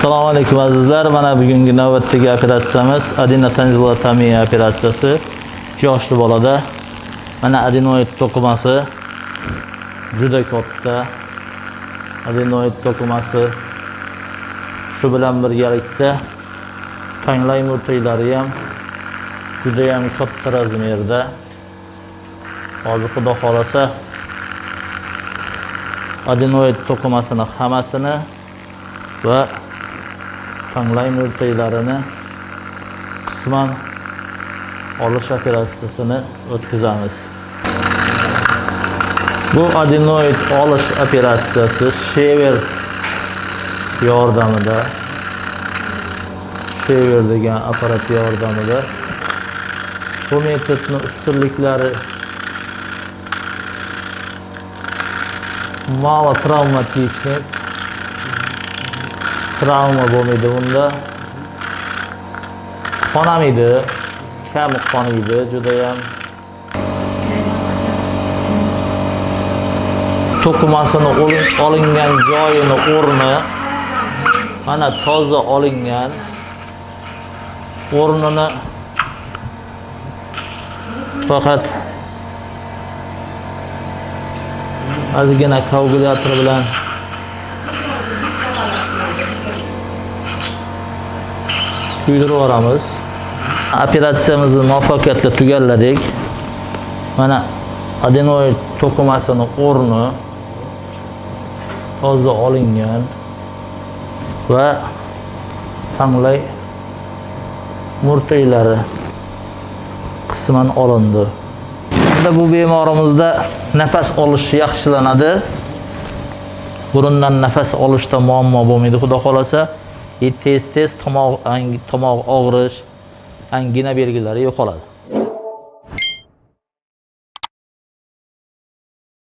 Assalomu alaykum azizlar. Mana bugungi navbatdagi operatsiyamiz adenotanzilotomiya operatsiyasi. 2 yoshli bolada mana adenoid to'qimasi juda katta. Adenoid to'qimasi shu bilan birgalikda tanglay murtaylari ham juda ham katta razmerda. Hozir xudo xolasa adenoid to'qimasini hammasini va tanglay murtaylarini qisman olish operatsiyasini o'tkazamiz. Bu adenoid olish operatsiyasi Shever yordamida, Shever degan apparat yordamida bu metodning ustunliklari malo travmatichnik, travma bo'lmaydi bunda, qonamaydi, kam qonaydi juda ham. To'qimasini olingan joyini o'rni mana toza olingan, o'rnini faqat ozgina kalkulyator bilan kuydirib yuboramiz. Operatsiyamizni muvaffaqiyatli tugalladik. Mana adenoid to'qimasini o'rni toza olingan va tanglay murtaylari qisman olindi. Bu bemorimizda nafas olishi yaxshilanadi. Burundan nafas olishda muammo bo'lmaydi xudo xolasa. Tez tomoq og'rish, angina belgilari yo'qoladi.